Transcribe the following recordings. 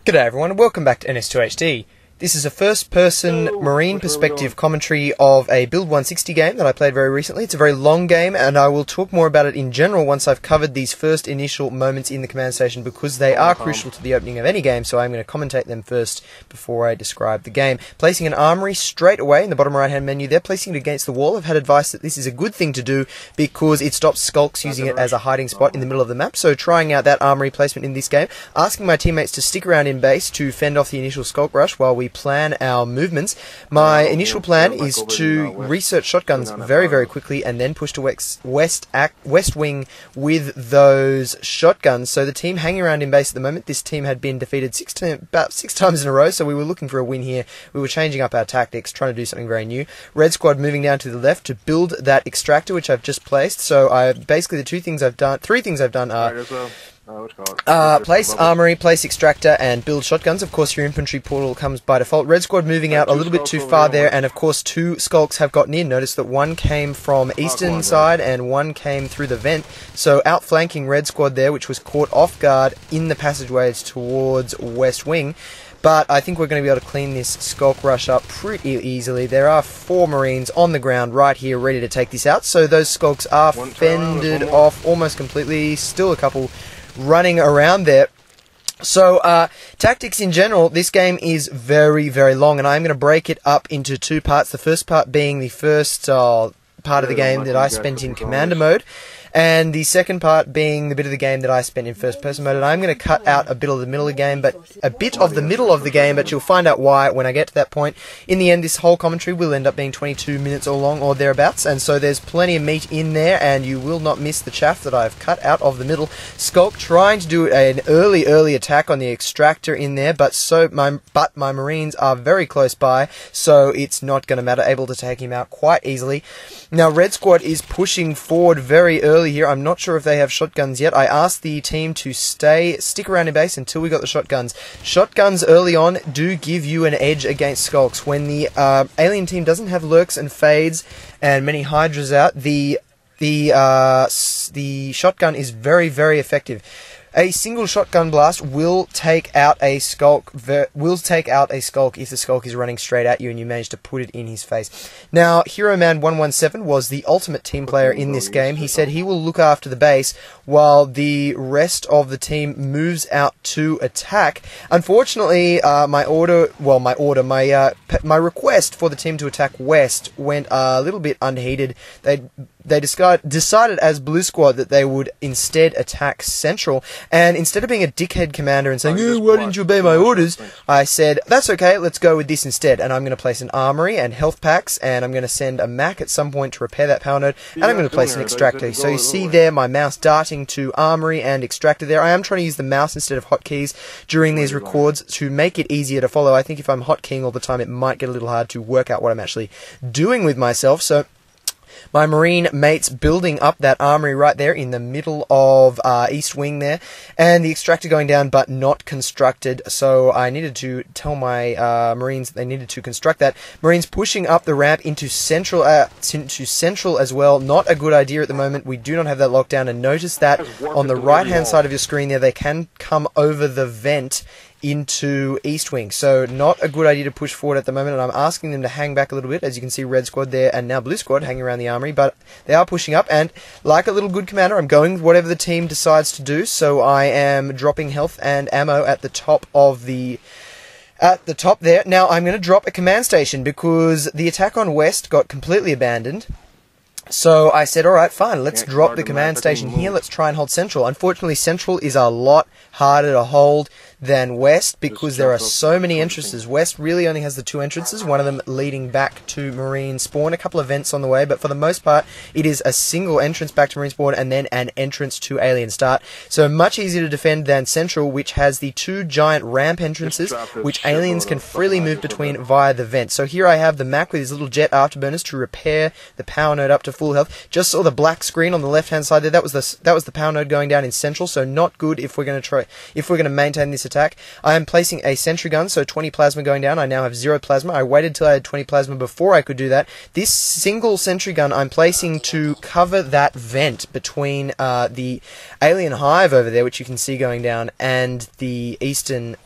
G'day everyone and welcome back to NS2HD. This is a first-person marine perspective commentary of a Build 160 game that I played very recently. It's a very long game and I will talk more about it in general once I've covered these first initial moments in the command station because they are crucial to the opening of any game, so I'm going to commentate them first before I describe the game. Placing an armory straight away in the bottom right hand menu there, placing it against the wall. I've had advice that this is a good thing to do because it stops skulks using it as a hiding spot in the middle of the map, so trying out that armory placement in this game, asking my teammates to stick around in base to fend off the initial skulk rush while we plan our movements. My initial plan is to research shotguns very quickly and then push to west wing with those shotguns. So the team hanging around in base at the moment, this team had been defeated about six times in a row, so we were looking for a win here. We were changing up our tactics, trying to do something very new. Red squad moving down to the left to build that extractor which I've just placed. So basically the three things I've done are place armory, place extractor, and build shotguns. Of course, your infantry portal comes by default. Red squad moving out a little bit too far there, and of course, two skulks have gotten in. Notice that one came from eastern side and one came through the vent. So outflanking red squad there, which was caught off guard in the passageways towards west wing. But I think we're going to be able to clean this skulk rush up pretty easily. There are 4 marines on the ground right here ready to take this out. So those skulks are fended off almost completely. Still a couple running around there. So, tactics in general, this game is very long, and I'm going to break it up into 2 parts. The first part being the first part of the game that I spent in commander mode, and the second part being the bit of the game that I spent in first-person mode. And I'm going to cut out a bit of the middle of the game, but you'll find out why when I get to that point. In the end, this whole commentary will end up being 22 minutes or long or thereabouts, and so there's plenty of meat in there, and you will not miss the chaff that I've cut out of the middle. Skulk trying to do an early attack on the extractor in there, but my marines are very close by, so it's not going to matter, able to take him out quite easily. Now, red squad is pushing forward very early here. I'm not sure if they have shotguns yet. I asked the team to stick around in base until we got the shotguns. Shotguns early on do give you an edge against skulks. When the alien team doesn't have lurks and fades and many hydras out, the shotgun is very effective. A single shotgun blast will take out a skulk. If the skulk is running straight at you and you manage to put it in his face. Now, Hero Man 117 was the ultimate team player in this game. He said he will look after the base while the rest of the team moves out to attack. Unfortunately, my request for the team to attack west went a little bit unheeded. They decided as Blue Squad that they would instead attack Central, and instead of being a dickhead commander and saying, "Oh, why didn't you obey my orders?" I said, "That's okay, let's go with this instead." And I'm going to place an armory and health packs, and I'm going to send a Mac at some point to repair that power node, and I'm going to place an extractor. So you see there my mouse darting to armory and extractor there. I am trying to use the mouse instead of hotkeys during these records to make it easier to follow. I think if I'm hotkeying all the time, it might get a little hard to work out what I'm actually doing with myself. So my marine mates building up that armory right there in the middle of east wing there, and the extractor going down but not constructed, so I needed to tell my marines they needed to construct that. Marines pushing up the ramp into central as well. Not a good idea at the moment. We do not have that lockdown, and notice that on the right hand side of your screen there, they can come over the vent into east wing, so not a good idea to push forward at the moment, and I'm asking them to hang back a little bit. As you can see, red squad there and now blue squad hanging around the armory, but they are pushing up, and like a little good commander, I'm going with whatever the team decides to do. So I am dropping health and ammo at the top of the there. Now I'm going to drop a command station because the attack on west got completely abandoned. So I said, alright, fine, let's drop the command station here, let's try and hold Central. Unfortunately, Central is a lot harder to hold than West because there are so many entrances. West really only has the 2 entrances, one of them leading back to Marine Spawn, a couple of vents on the way, but for the most part, it is a single entrance back to Marine Spawn and then an entrance to Alien Start. So much easier to defend than Central, which has the 2 giant ramp entrances, which aliens can freely move between via the vent. So here I have the Mac with his little jet afterburners to repair the power node up to full health. Just saw the black screen on the left hand side there. That was the power node going down in Central, so not good if we're going to maintain this attack. I am placing a sentry gun, so 20 plasma going down. I now have 0 plasma. I waited till I had 20 plasma before I could do that. This single sentry gun I'm placing to cover that vent between the alien hive over there, which you can see going down, and the eastern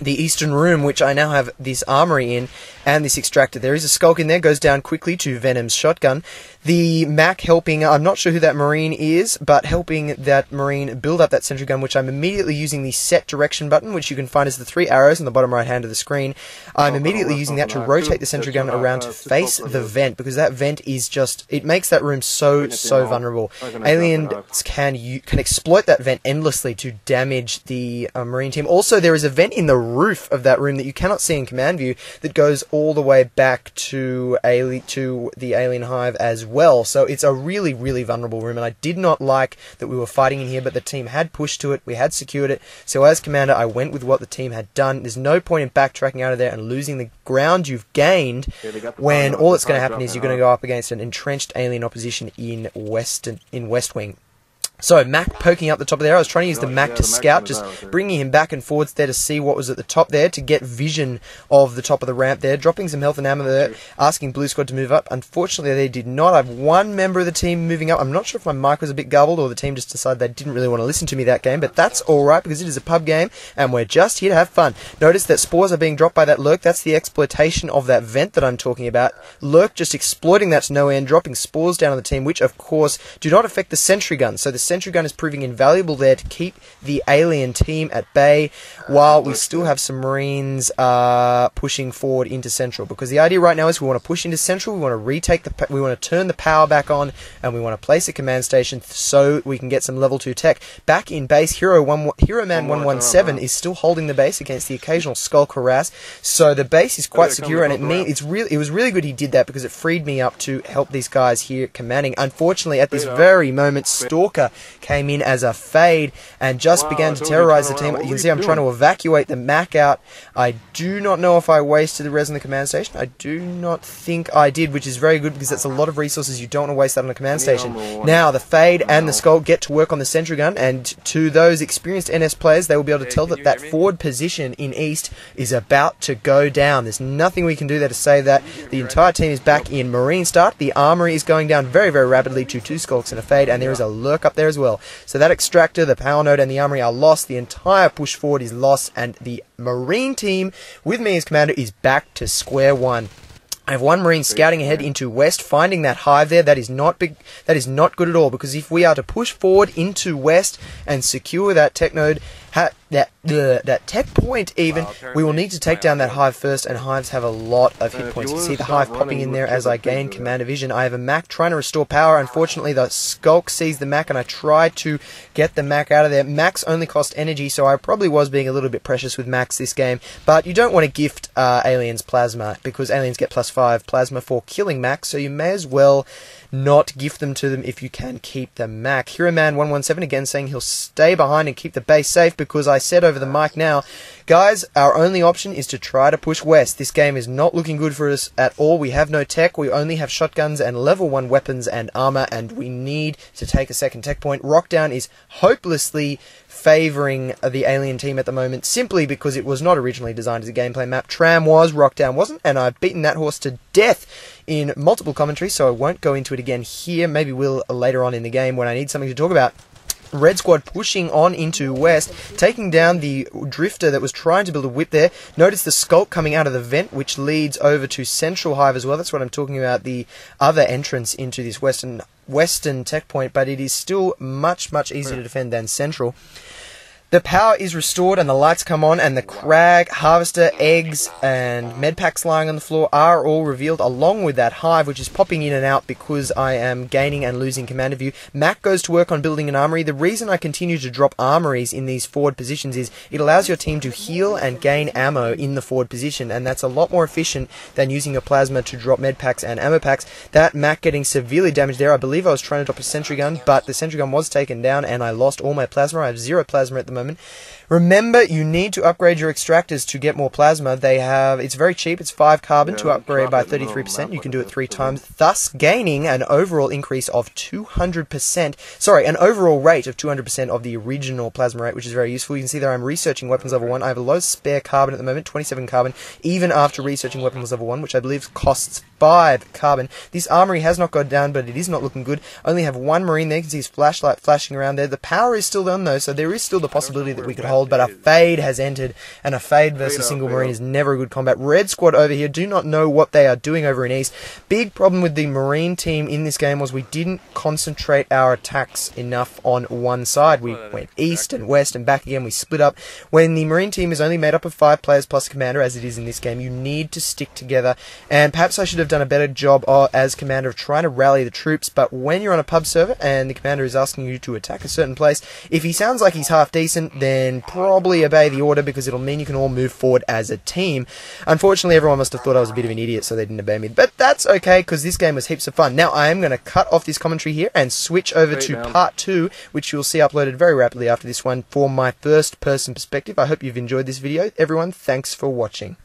the eastern room, which I now have this armory in, and this extractor. There is a skulk in there, goes down quickly to Venom's shotgun. The Mac helping, I'm not sure who that Marine is, but helping that Marine build up that sentry gun, which I'm immediately using the set direction button, which you can find as the 3 arrows on the bottom right hand of the screen. I'm immediately using that to rotate the sentry gun around to face the vent, because that vent is just, it makes that room so vulnerable. Aliens can exploit that vent endlessly to damage the Marine team. Also, there is a vent in the roof of that room that you cannot see in command view that goes all the way back to the alien hive as well. So it's a really vulnerable room, and I did not like that we were fighting in here, but the team had pushed to it, we had secured it. So as commander, I went with what the team had done. There's no point in backtracking out of there and losing the ground you've gained when all that's going to happen is you're going to go up against an entrenched alien opposition in West Wing. So, Mac poking up the top of there. I was trying to use the Mac to scout, just bringing him back and forwards there to see what was at the top there, to get vision of the top of the ramp there, dropping some health and ammo there, asking Blue Squad to move up. Unfortunately, they did not. I have one member of the team moving up. I'm not sure if my mic was a bit gobbled or the team just decided they didn't really want to listen to me that game, but that's alright because it is a pub game and we're just here to have fun. Notice that spores are being dropped by that Lurk. That's the exploitation of that vent that I'm talking about. Lurk just exploiting that to no end, dropping spores down on the team, which of course do not affect the sentry gun. So the sentry gun is proving invaluable there to keep the alien team at bay while we still have some Marines pushing forward into Central, because the idea right now is we want to push into Central, we want to retake we want to turn the power back on, and we want to place a command station so we can get some level 2 tech. Back in base, Hero Man 117 is still holding the base against the occasional Skulk harass, so the base is quite secure, and it was really good he did that because it freed me up to help these guys here commanding. Unfortunately, at this very moment, Stalker came in as a fade and just began to terrorize the team. You can see I'm trying to evacuate the Mac out. I do not know if I wasted the res on the command station. I do not think I did, which is very good because that's a lot of resources. You don't want to waste that on a command station. Now, the Fade and the Skull get to work on the sentry gun, and to those experienced NS players, they will be able to tell that that forward position in East is about to go down. There's nothing we can do there to save that. The entire team is back in Marine start. The armory is going down very rapidly to 2 Skulks and a Fade, and there is a Lurk up there as well. So that extractor, the power node, and the armory are lost. The entire push forward is lost, and the Marine team, with me as commander, is back to square one. I have one Marine scouting ahead into West, finding that hive there. That is not big. That is not good at all, because if we are to push forward into West and secure that tech node, that tech point even, we will need to take down that hive first, and hives have a lot of hit points. You see the hive popping in there as I gain command of vision. I have a Mac trying to restore power. Unfortunately, the Skulk sees the Mac, and I try to get the Mac out of there. Macs only cost energy, so I probably was being a little bit precious with Macs this game, but you don't want to gift aliens plasma, because aliens get +5 plasma for killing Macs, so you may as well not gift them to them if you can keep them Mac. Hero Man 117 again saying he'll stay behind and keep the base safe, because I said over the mic now, guys, our only option is to try to push west. This game is not looking good for us at all. We have no tech. We only have shotguns and level 1 weapons and armor, and we need to take a second tech point. Rockdown is hopelessly favouring the alien team at the moment, simply because it was not originally designed as a gameplay map. Tram was, Rockdown wasn't, and I've beaten that horse to death in multiple commentaries, so I won't go into it again here. Maybe we'll later on in the game when I need something to talk about. Red Squad pushing on into West, taking down the Drifter that was trying to build a whip there. Notice the Skulk coming out of the vent, which leads over to Central Hive as well. That's what I'm talking about, the other entrance into this western tech point, but it is still much easier to defend than Central. The power is restored and the lights come on, and the Crag, Harvester, eggs, and medpacks lying on the floor are all revealed, along with that hive, which is popping in and out because I am gaining and losing command of view. Mac goes to work on building an armory. The reason I continue to drop armories in these forward positions is it allows your team to heal and gain ammo in the forward position, and that's a lot more efficient than using your plasma to drop medpacks and ammo packs. That Mac getting severely damaged there. I believe I was trying to drop a sentry gun, but the sentry gun was taken down and I lost all my plasma. I have 0 plasma at the moment. Remember, you need to upgrade your extractors to get more plasma. It's very cheap. It's 5 carbon to upgrade by 33%. You can do it 3 times, thus gaining an overall increase of 200%. Sorry, an overall rate of 200% of the original plasma rate, which is very useful. You can see there I'm researching weapons level 1. I have a low spare carbon at the moment, 27 carbon, even after researching weapons level 1, which I believe costs 5 carbon. This armory has not gone down, but it is not looking good. Only have 1 Marine there. You can see his flashlight flashing around there. The power is still on though, so there is still the possibility that we could hold, but a fade has entered, and a fade versus single Marine is never a good combat. Red squad over here do not know what they are doing over in East. Big problem with the Marine team in this game was we didn't concentrate our attacks enough on one side. We went east and west and back again. We split up. When the Marine team is only made up of 5 players plus a commander, as it is in this game, you need to stick together, and perhaps I should have done a better job as commander of trying to rally the troops. But when you're on a pub server and the commander is asking you to attack a certain place, if he sounds like he's half decent, then probably obey the order, because it'll mean you can all move forward as a team. Unfortunately, everyone must have thought I was a bit of an idiot, so they didn't obey me. But that's okay, because this game was heaps of fun. Now I am going to cut off this commentary here and switch over to part 2, which you'll see uploaded very rapidly after this one, for my first person perspective. I hope you've enjoyed this video. Everyone, thanks for watching.